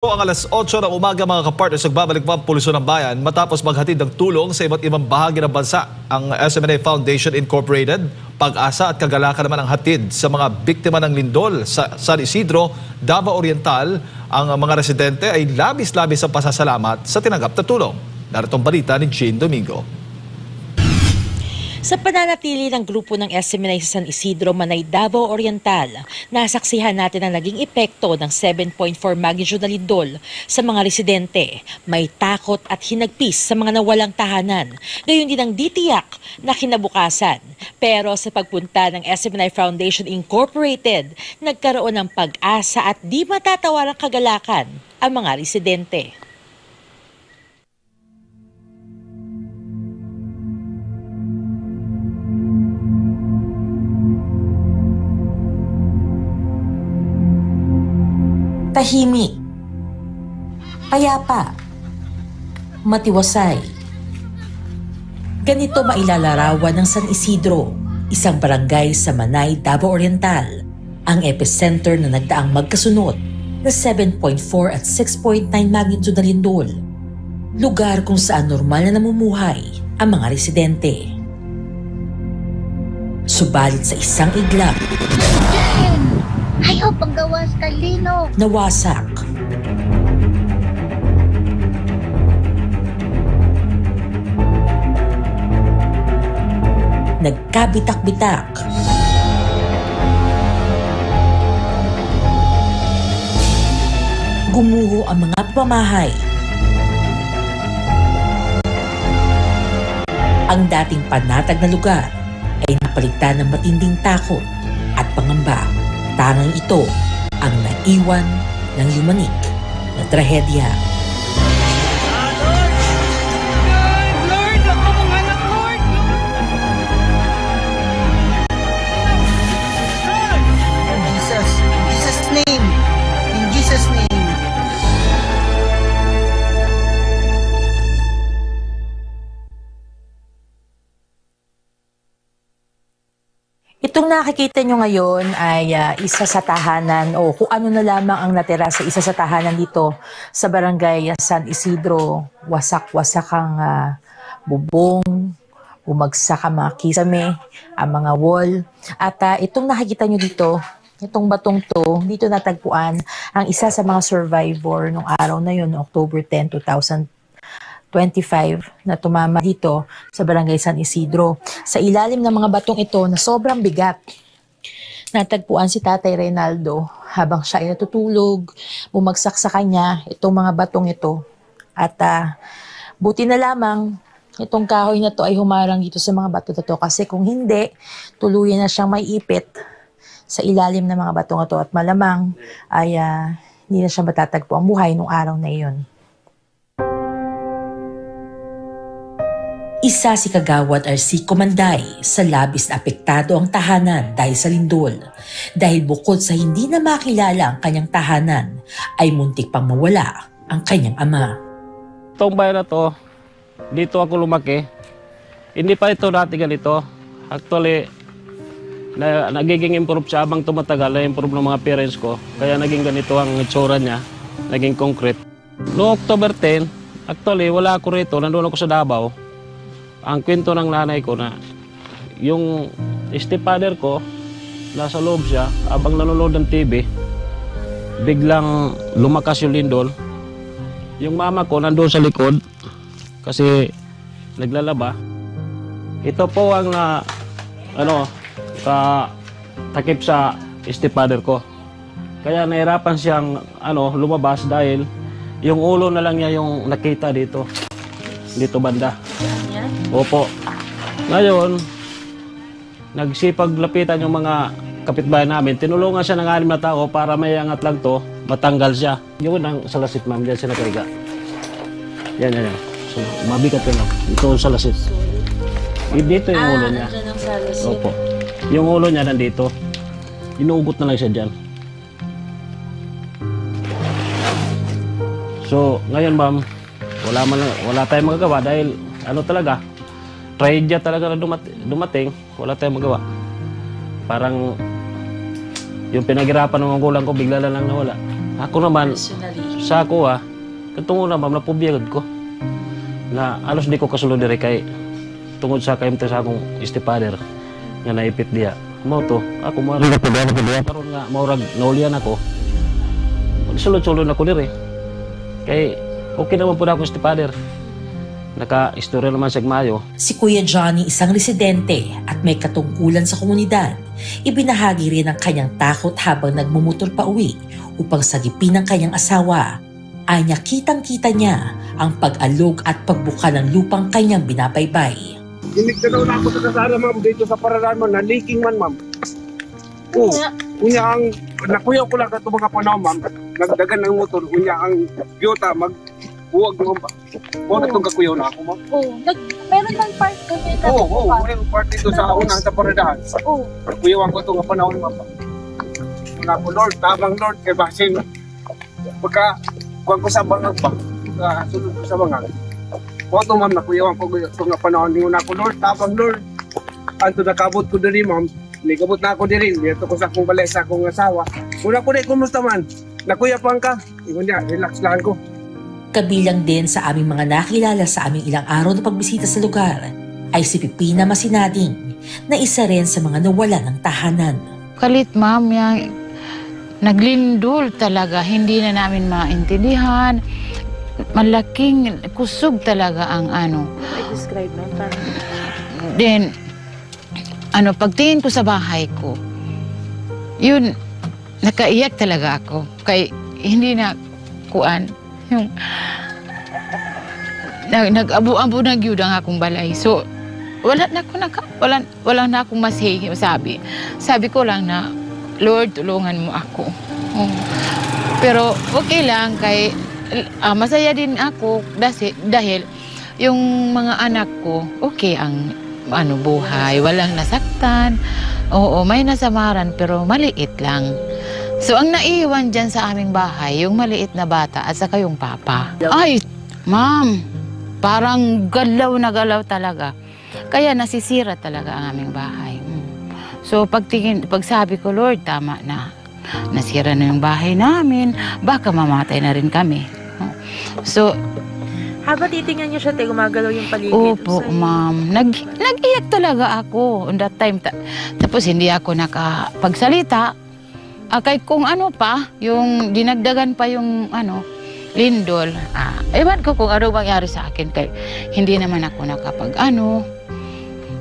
Ang alas 8 ng umaga mga kapartners, nagbabalik pa ang Pulisyon ng Bayan matapos maghatid ng tulong sa iba't ibang bahagi ng bansa. Ang SMNA Foundation Incorporated, Pag-asa at Kagalakan naman ang hatid sa mga biktima ng lindol sa San Isidro, Davao Oriental. Ang mga residente ay labis-labis ang pasasalamat sa tinanggap na tulong. Narito ang balita ni Jane Domingo. Sa pananatili ng grupo ng SMNA sa San Isidro, Manay, Davao Oriental, nasaksihan natin ang naging epekto ng 7.4 magnitude na lindol sa mga residente. May takot at hinagpis sa mga nawalang tahanan. Gayon din ang ditiyak na kinabukasan. Pero sa pagpunta ng SMNA Foundation Incorporated, nagkaroon ng pag-asa at di matatawarang kagalakan ang mga residente. Tahimik, payapa, matiwasay. Ganito mailalarawan ng San Isidro, isang barangay sa Manay, Davao Oriental, ang epicenter na nagdaang magkasunod na 7.4 at 6.9 magnitude na lindol. Lugar kung saan normal na namumuhay ang mga residente. Subalit sa isang iglap, ayaw paggawas kay Lino. Nawasak. Nagkabitak-bitak. Gumuho ang mga pamahay. Ang dating panatag na lugar ay napalitan ng matinding takot at pangamba. Tangang ito ang naiwan ng yumanik na trahedya. Lord! Ako mong anak, Lord! In Jesus' name. In Jesus' name. Itong nakikita nyo ngayon ay isa sa tahanan o kung ano na lamang ang natira sa isa sa tahanan dito sa barangay San Isidro. Wasak-wasak ang bubong, bumagsak ang mga kisame, ang mga wall. At itong nakikita nyo dito, itong batong to, dito natagpuan ang isa sa mga survivor nung araw na yun, October 10, 2025 na tumama dito sa barangay San Isidro. Sa ilalim ng mga batong ito na sobrang bigat, natagpuan si Tatay Reynaldo habang siya ay natutulog, bumagsak sa kanya itong mga batong ito. At buti na lamang itong kahoy na to ay humarang dito sa mga bato na to kasi kung hindi, tuluyan na siyang maiipit sa ilalim ng mga batong ito at malamang ay hindi na siya matatagpo ang buhay nung araw na iyon. Isa si Kagawad RC Kumanday sa labis na apektado ang tahanan dahil sa lindol. Dahil bukod sa hindi na makilala ang kanyang tahanan, ay muntik pang mawala ang kanyang ama. Itong bayan na to, dito ako lumaki. Hindi pa ito dati ganito. Actually, nagiging improve siya habang tumatagal, na-improve ng mga parents ko. Kaya naging ganito ang itsura niya, naging concrete. Noong October 10, actually wala ako rito, nandun ako sa Davao. Ang kwento ng nanay ko na yung stepfather ko, nasa loob siya, habang nanonood ng TV, biglang lumakas yung lindol. Yung mama ko nandun sa likod kasi naglalaba. Ito po ang takip sa stepfather ko. Kaya nahirapan siyang lumabas dahil yung ulo na lang niya yung nakita dito banda. Opo. Ngayon, nagsipag lapitan yung mga kapitbahay namin. Tinulungan siya ng 6 na tao para may angat lang to, matanggal siya. Yun ang salasit, ma'am. Diyan siya nakaiga. Yan. So, mabigat yun. Ito ang salasit. Dito yung ulo niya. Opo. Yung ulo niya nandito. Inuugot na lang siya dyan. So, ngayon, ma'am, wala tayong magagawa dahil talaga, trahedya talaga na dumating, wala tayong magawa. Parang yung pinaghirapan ng magulang ko bigla lang nawala. Ako naman, Personally. sa ako katungo na ma'am, napubiyagad ko. Na alos di ko kasulod diri kay tungod sa kaimte sa akong stepfather nga naipit diya. Mao to, ako mo rin ako diya. Karon nga maurag naulian ako. Sulod-sulod ako diri. Kay okay naman po na akong stepfather. Naka-istorya naman sa Mayo. Si Kuya Johnny isang residente at may katungkulan sa komunidad. Ibinahagi rin ang kanyang takot habang nagmumotor pa uwi upang sagipin ang kanyang asawa. Anya kitang-kita niya ang pag-alog at pagbuka ng lupang kanyang binabaybay. Inigtanaw na ako sa kasala, ma'am, dito sa paralan mo, na leaking man, ma'am. Oo. Unya ang, nakuyaw ko lang ito mga panahon, ma'am. Nagdagan ng motor, unya ang biyota, magbuwag mo, ma'am. Kung itong kakuyaw na ako, ma'am. Meron ng part kami na Oo, yung part dito sa unang sa paradahan. Nakuyawan ko ito nga panahon, ma'am. Nga po, Lord, tamang Lord, kay Basin. Pagka, kuwan ko sa bangang ba? Sunod ko sa bangang. Kung ito, ma'am, nakuyawan ko ito nga panahon. Hindi na ako, Lord, tamang Lord. Anto nakabot ko diri, ma'am. Nikabot na ako diri. Dito ko sa akong balay sa akong asawa. Una ko na, kumusta man? Nakuyapang ka? Ingon niya, relax lang ko. Kabilang din sa aming mga nakilala sa aming ilang araw na pagbisita sa lugar ay si Pipina Masinading na isa rin sa mga nawala ng tahanan. Kalit ma'am, yung naglindol talaga, hindi na namin maintindihan. Malaking kusog talaga ang ano. describe mo. Then, pagtingin ko sa bahay ko, yun, nakaiyak talaga ako. Kay hindi na kuan, yung nag-abo-abo na gyud ang akong balay. So, wala na akong masabi. Sabi ko lang na, Lord, tulungan mo ako. Pero okay lang kay masaya din ako dahil yung mga anak ko, okay ang buhay, walang nasaktan. Oo, may nasamaran pero maliit lang. So ang naiwan dyan sa aming bahay, yung maliit na bata at saka yung papa. Ay, ma'am, parang galaw na galaw talaga. Kaya nasisira talaga ang aming bahay. So pag sabi ko, Lord, tama na. Nasira na yung bahay namin, baka mamatay na rin kami. So, habang titingnan niyo siya, gumagalaw yung paligid. Opo, ma'am. Nag-iyak talaga ako on that time. Tapos hindi ako nakapagsalita. Kahit kung ano pa, yung dinagdagan pa yung lindol. Ewan ko kung ano mangyari sa akin. Kaya hindi naman ako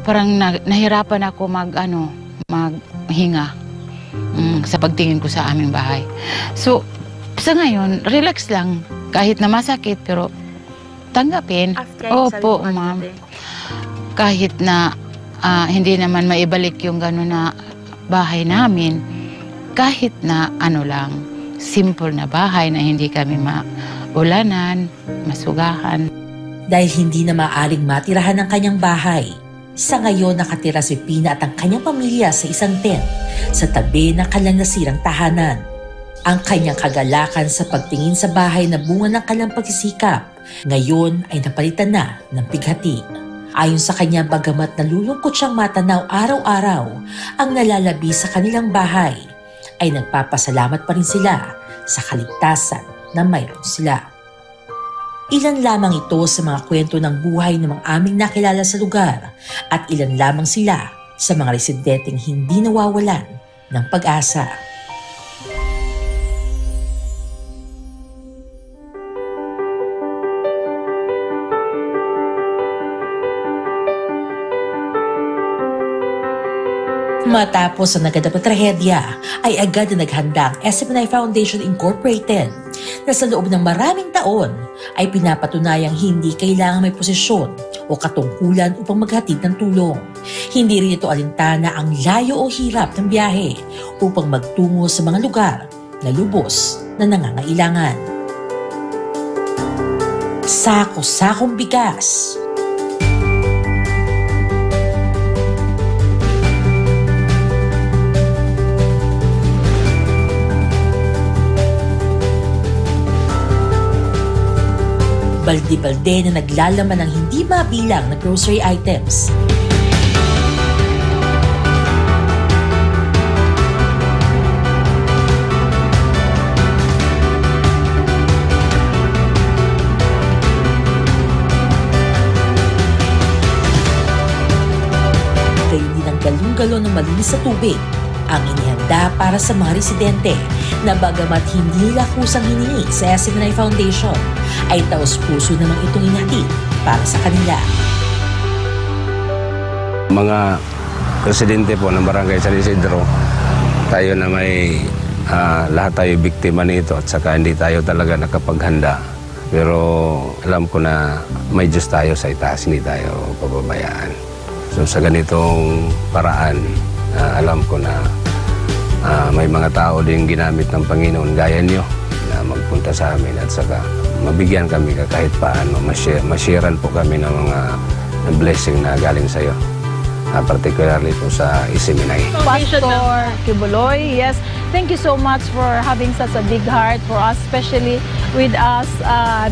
parang nahirapan ako maghinga sa pagtingin ko sa aming bahay. So, sa ngayon, relax lang. Kahit na masakit, pero tanggapin. Opo, ma'am. Kahit na hindi naman maibalik yung gano'n na bahay namin, kahit na lang, simple na bahay na hindi kami maulanan, masugahan. Dahil hindi na maaaring matirahan ang kanyang bahay, sa ngayon nakatira si Pina at ang kanyang pamilya sa isang tent sa tabi ng kanyang nasirang tahanan. Ang kanyang kagalakan sa pagtingin sa bahay na bunga ng kanyang pagsisikap, ngayon ay napalitan na ng pighati. Ayon sa kanya, bagamat nalulungkot siyang matanaw araw-araw ang nalalabi sa kanilang bahay, ay nagpapasalamat pa rin sila sa kaligtasan na mayroon sila. Ilan lamang ito sa mga kwento ng buhay ng mga aming nakilala sa lugar at ilan lamang sila sa mga residenteng hindi nawawalan ng pag-asa. Matapos ang naganap na trahedya, ay agad na naghanda ang SMNI Foundation Incorporated na sa loob ng maraming taon ay pinapatunayang hindi kailangan may posisyon o katungkulan upang maghatid ng tulong. Hindi rin ito alintana ang layo o hirap ng biyahe upang magtungo sa mga lugar na lubos na nangangailangan. Sako-sakong bigas. Balde-balde na naglalaman ng hindi mabilang na grocery items. ng malinis na tubig ang inihanda para sa mga residente na bagamat hindi nila kusang hiningi sa SMNI Foundation, ay taos-puso namang itong inhatid para sa kanila. Mga residente po ng Barangay San Isidro, tayo na may lahat tayo biktima nito at saka hindi tayo talaga nakapaghanda. Pero alam ko na may Diyos tayo sa itaas, hindi tayo pababayaan. So sa ganitong paraan, alam ko na may mga tao din ginamit ng Panginoon gaya nyo na magpunta sa amin at saka mabigyan kami kahit paano, masharean po kami ng mga blessing na galing sa iyo. Particularly po sa SMNI. Pastor Kibuloy, yes, thank you so much for having such a big heart for us, especially with us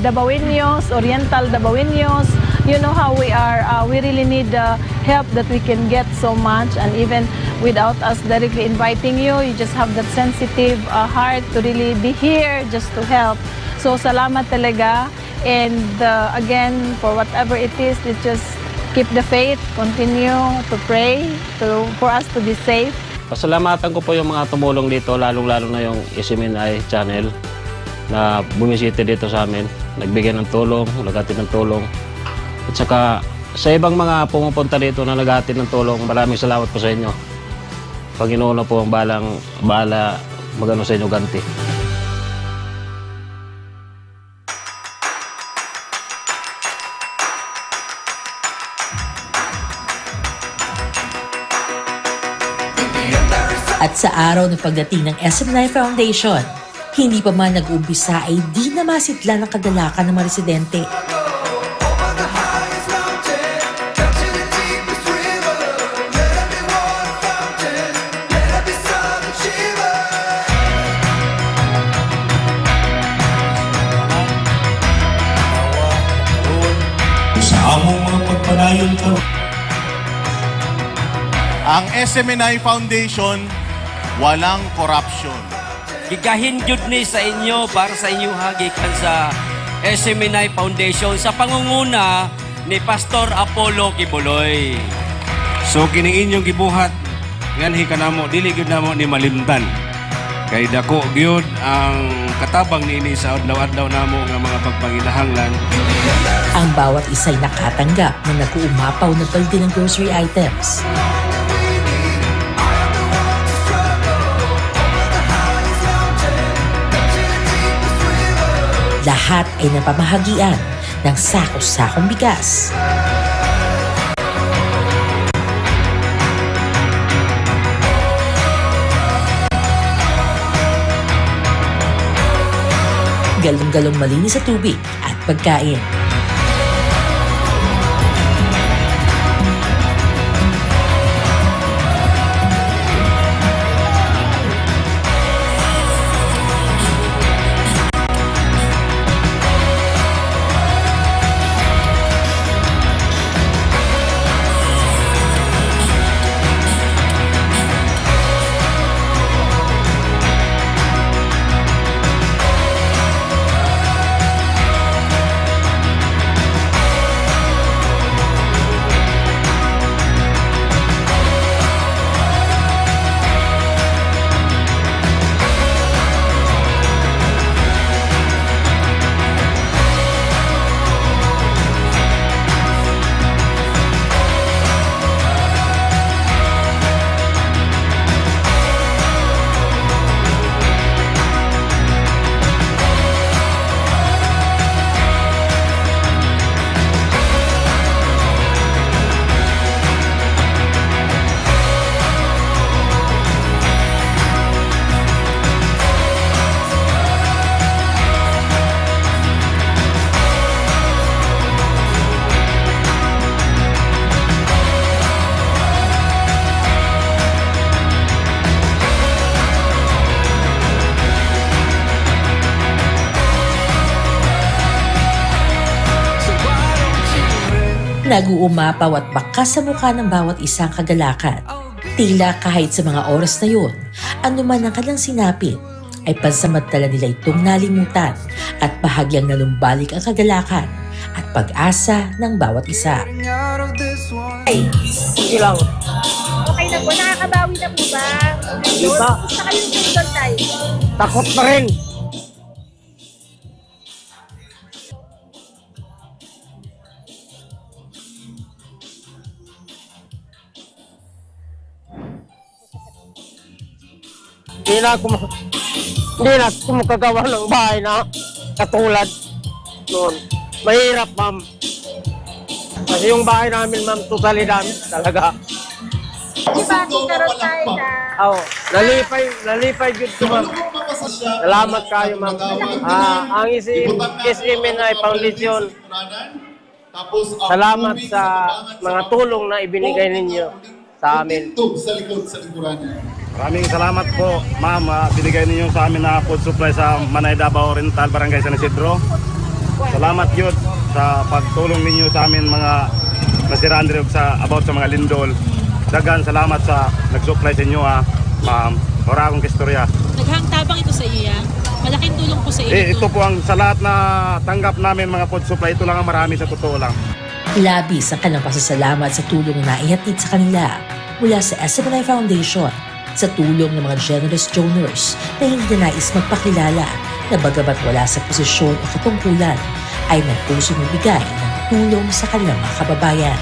Dabaweños, Oriental Dabaweños. You know how we are, we really need the help that we can get so much, and even without us directly inviting you, you just have that sensitive heart to really be here just to help. So salamat talaga, and again, for whatever it is, just keep the faith, continue to pray for us to be safe. Pasalamatan ko po yung mga tumulong dito, lalong-lalo na yung SMNI channel na bumisita dito sa amin. Nagbigay ng tulong, naghatid ng tulong. At saka sa ibang mga pumupunta dito na naghatid ng tulong, maraming salamat po sa inyo. Panginoon na po ang bahala magano sa inyo ganti. At sa araw ng pagdating ng SMNI Foundation, hindi pa man nag-umpisa ay di na masidla ng kagalakan ng mga residente. Sa among mga pagpadayon ko, ang SMNI Foundation walang corruption. Gigahin jud ni sa inyo para sa inyong hagikan sa SMNI Foundation sa pangunguna ni Pastor Apollo Kibuloy. So kini inyong gibuhat nganhi kanamo dili gyud namo ni malimtan. Kay dako gyud ang katabang niini sa adlaw-adlaw namo nga mga pagpanginahanglan. Ang bawat isa'y nakatanggap na nag-uumapaw na balde ng grocery items. Lahat ay napamahagian ng sako-sakong bigas. Galong-galong malinis sa tubig at pagkain. Nag-uumapaw at bakas sa mukha ng bawat isang kagalakan. Tila kahit sa mga oras na yun, anuman ang kanilang sinapit, ay pansamantala nila itong nalimutan at bahagyang nalumbalik ang kagalakan at pag-asa ng bawat isa. Sige lang. Okay na po. Nakakabawi na po ba? Diba? Gusto kayong sundol tayo. Takot na rin. Hindi na ako makagawa ng bahay na katulad noon. Mahirap, ma'am. Kasi yung bahay namin, ma'am, totally damage talaga. Di ba, karoon tayo na Oo, nalipay good to, ma'am. Salamat kayo, ma'am. Ang SMNI Foundation, salamat sa mga tulong na ibinigay ninyo sa amin. Maraming salamat po, ma'am. Binigay ninyo sa amin na food supply sa Manay, Davao Oriental, Barangay San Isidro. Salamat yun sa pagtulong ninyo sa amin mga nasiraan rin about sa mga lindol. Dagan salamat sa nag-supply sa inyo, ma'am. Wala akong kistorya. Naghang tabang ito sa iyo, malaking tulong po sa iyo. Ito po ang sa lahat na tanggap namin mga food supply. Ito lang ang marami sa totoo lang. Labis ang kanilang pasasalamat sa tulong na naihatid sa kanila mula sa SMNI Foundation sa tulong ng mga generous donors na hindi na nais magpakilala na bagamat wala sa posisyon o katungkulan ay nagpusong ibigay ng tulong sa kanilang mga kababayan.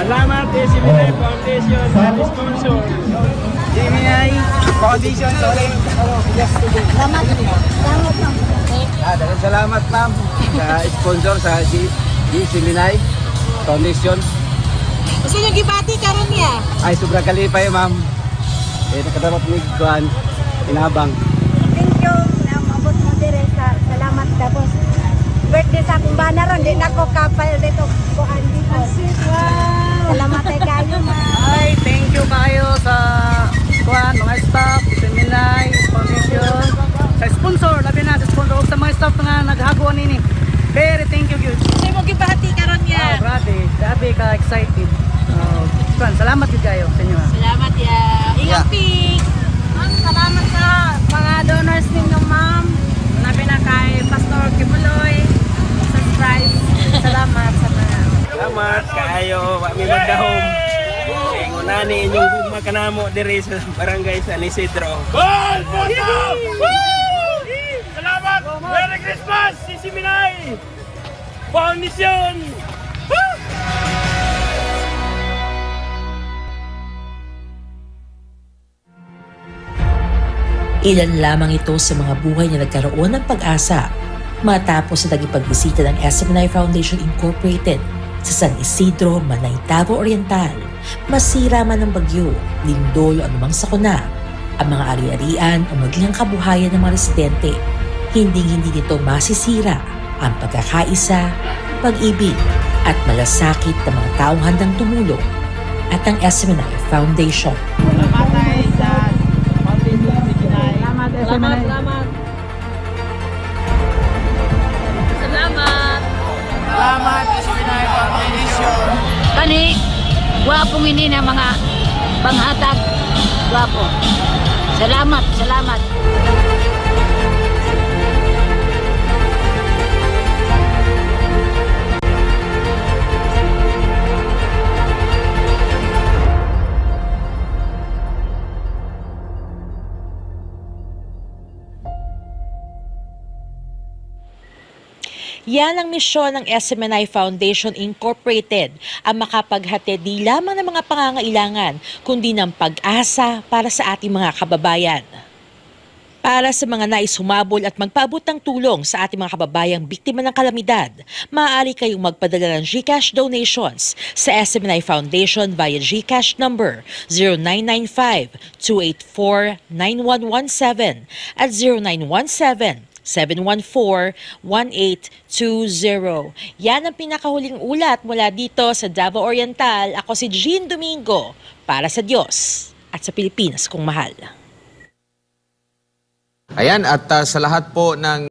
Salamat SMNI Foundation sa sponsor. SMNI Foundation, sorry. Salamat. Salamat, ma'am. Dagang salamat, ma'am, sa sponsor sa SMNI Foundation. Gusto nyo gibati karon niya? Ay, sobrang kalipay, ma'am. Nakadapat ni Kuan, Inabang. Thank you. Naabot mo dire sa salamat tapos. Birthday sa akong banaron, di na ako kapal dito. Kuan dito. Wow. Salamat kayo, ma'am. Ay, thank you kayo sa Kuan, mga staff, SMNI Foundation, sa sponsor, labi na sa sponsor, sa mga staff nga naghaguan ini. Very thank you, good. Gusto mo gibati karon niya? Grabe ka excited. Kuan, salamat yun kayo sa inyo. Salamat ya. Ingat pink. Ma'am, salamat sa mga donors ninyo, ma'am. Labi na kay Pastor Kibuloy. Subscribe. Salamat sa mga. Salamat kayo, kami magdahom. Ngunani inyong gugma kanamo diri sa Barangay San Isidro. Salamat! Merry Christmas! SMNI Foundation! Ilan lamang ito sa mga buhay na nagkaroon ng pag-asa matapos sa naging pagbisita ng SMNI Foundation Incorporated sa San Isidro, Manay, Davao Oriental. Masira man ng bagyo, lindol o anumang sakuna, ang mga ari-arian o maging ang kabuhayan ng mga residente, hindi nito masisira ang pagkakaisa, pag-ibig at malasakit ng mga taong handang tumulong at ang SMNI Foundation. Salamat. Salamat SMNI Foundation. Kani, gwapong ini na mga panghatag. Gwapo. Salamat. Yan ang misyon ng SMNI Foundation Incorporated, ang makapaghatid di lamang ng mga pangangailangan, kundi ng pag-asa para sa ating mga kababayan. Para sa mga nais humabol at magpaabot ng tulong sa ating mga kababayang biktima ng kalamidad, maaari kayong magpadala ng GCash donations sa SMNI Foundation via GCash number 0995-284-9117 at 0917-714-1820. Yan ang pinakahuling ulat mula dito sa Davao Oriental. Ako si Jean Domingo, para sa Diyos at sa Pilipinas kong mahal. Ayan, at sa lahat po ng